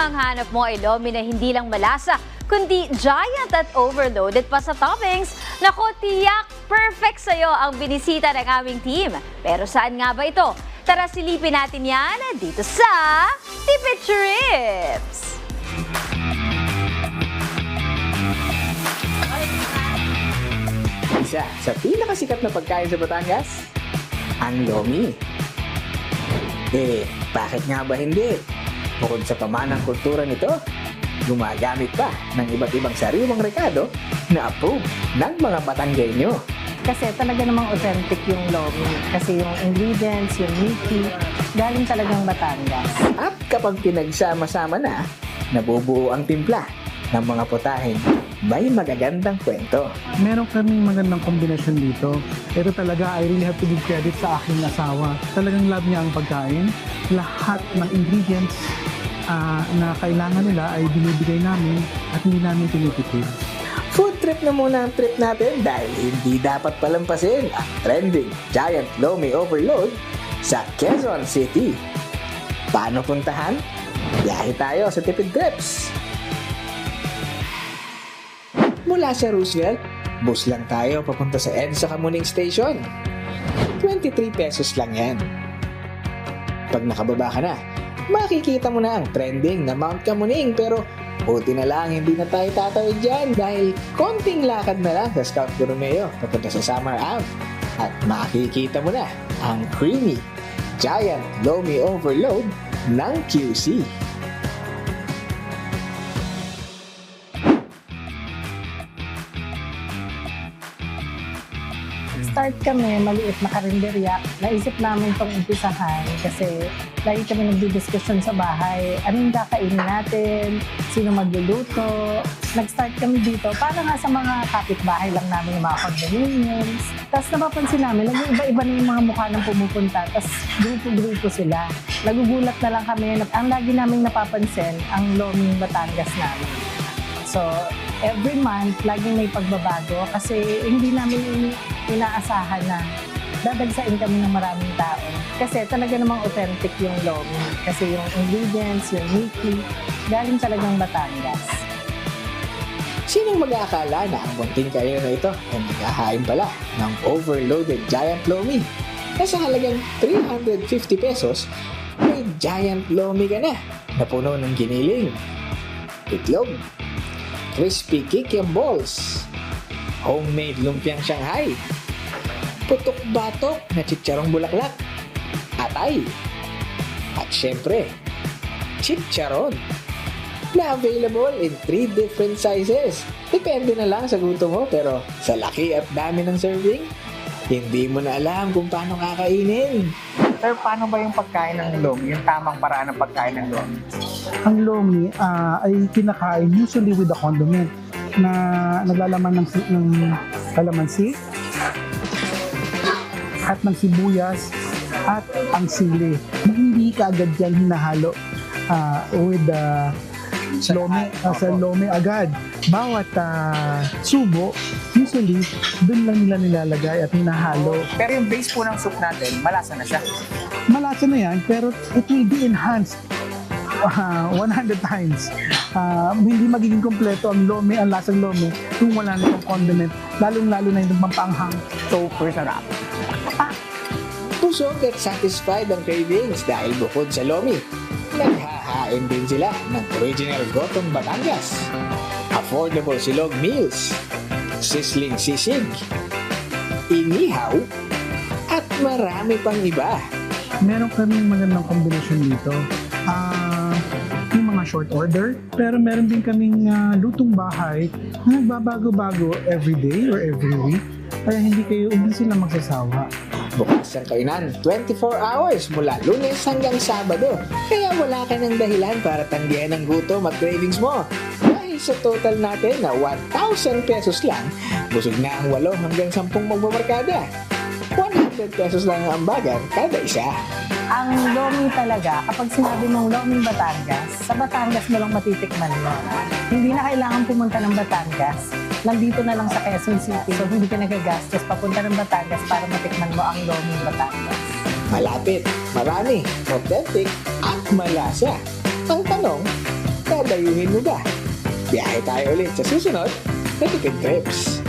ang hanap mo ay lomi na hindi lang malasa, kundi giant at overloaded pa sa toppings, nako tiyak perfect sa'yo ang binisita ng aming team. Pero saan nga ba ito? Tara silipin natin yan dito sa Tipid Trips! Isa sa pinakasikat na pagkain sa Batangas, ang lomi. Bakit nga ba hindi? Bukod sa pamanang kultura nito, gumagamit pa ng iba't ibang sariwang rekado na approve ng mga Batanggenyo. Kasi talaga namang authentic yung lomi. Kasi yung ingredients, yung meaty, galing talagang Batangas. At kapag pinagsama-sama na, nabubuo ang timpla ng mga putahin, may magagandang kwento. Meron kaming magandang kombinasyon dito. Ito talaga, I really have to give credit sa aking asawa. Talagang love niya ang pagkain. Lahat ng ingredients na kailangan nila ay binibigay namin at hindi namin tinitipid. Food trip na muna ang trip natin dahil hindi dapat palampasin ang trending Giant Lomi Overload sa Quezon City. Paano puntahan? Biyahe tayo sa Tipid Trips. Mula sa Roosevelt, bus lang tayo papunta sa EDSA Kamuning Station. 23 pesos lang yan. Pag nakababa ka na, makikita mo na ang trending na Mount Kamuning, pero buti na lang hindi na tayo tatawid dyan dahil konting lakad na lang sa Scout Borromeo papunta sa Summer Ave. At makikita mo na ang creamy Giant Lomi Overload ng QC. Start kami, maliit na karinderya. Naisip namin itong umpisahan kasi lagi kami nagdidiskusyon sa bahay. Anong kakainin natin? Sino magluluto? Nag-start kami dito para nga sa mga kapitbahay lang namin yung mga condominiums. Tapos napapansin namin, nag-iba-iba na yung mga mukha ng pumupunta. Tapos grupo-grupo sila. Nagugulat na lang kami. Ang lagi namin napapansin, ang loming Batangas namin. So, every month, laging may pagbabago kasi hindi namin inaasahan na dadagsain kami ng maraming tao. Kasi talaga namang authentic yung lomi. Kasi yung ingredients, yung meaty, galing talagang Batangas. Sinong mag-aakala na ang bunting kayo na ito ay maghahain pala ng overloaded Giant Lomi? Na sa halagang 350 pesos, may Giant Lomi ka na puno ng giniling, itlog, crispy kikiam balls, homemade lumpiang Shanghai, putok-batok na chicharong bulaklak, atay, at syempre, chicharon na available in 3 different sizes. Depende na lang sa gusto mo, pero sa laki at dami ng serving, hindi mo na alam kung paano kakainin. Sir, paano ba yung pagkain ng lomi? Yung tamang paraan ng pagkain ng lomi? Ang lomi ay kinakain usually with a condiment na naglalaman ng kalamansi at ng sibuyas at ang sili. Hindi ka agad yan hinahalo with the lomi, sa lomi agad. Bawat subo, usually, dun lang nila nilalagay at hinahalo. Pero yung base po ng soup natin, malasa na siya. Malasa na yan, pero it will be enhanced 100 times. Hindi magiging kompleto ang lomi, ang lasang lomi, kung wala na itong condiment, lalong-lalo na yung pampanghang. Super sarap. Busog at satisfied ang cravings dahil bukod sa lomi, naghahain din sila ng original Gotong Batangas, affordable silog meals, sizzling sisig, inihaw, at marami pang iba. Meron kaming magandang kombinasyon dito. Yung mga short order, pero meron din kaming lutong bahay na nagbabago-bago every day or every week. Kaya hindi sila magsasawa. Bukas ang kainan 24 hours mula Lunes hanggang Sabado. Kaya wala ka ng dahilan para tanggihan ang gutom at cravings mo. Dahil sa total natin na 1,000 pesos lang, busog na ang 8 hanggang 10 magbabarkada. 100 pesos lang ang ambagan kada isa. Ang lomi talaga, kapag sinabi mong loming Batangas, sa Batangas mo lang matitikman mo. Hindi na kailangan pumunta ng Batangas. Nandito na lang sa Quezon City, so hindi ka nagagastos papunta ng Batangas para matikman mo ang loming Batangas. Malapit, marami, authentic, at malasa. Ang tanong, Lalayuhin mo ba? Biyahe tayo ulit sa susunod na Tipid Trips.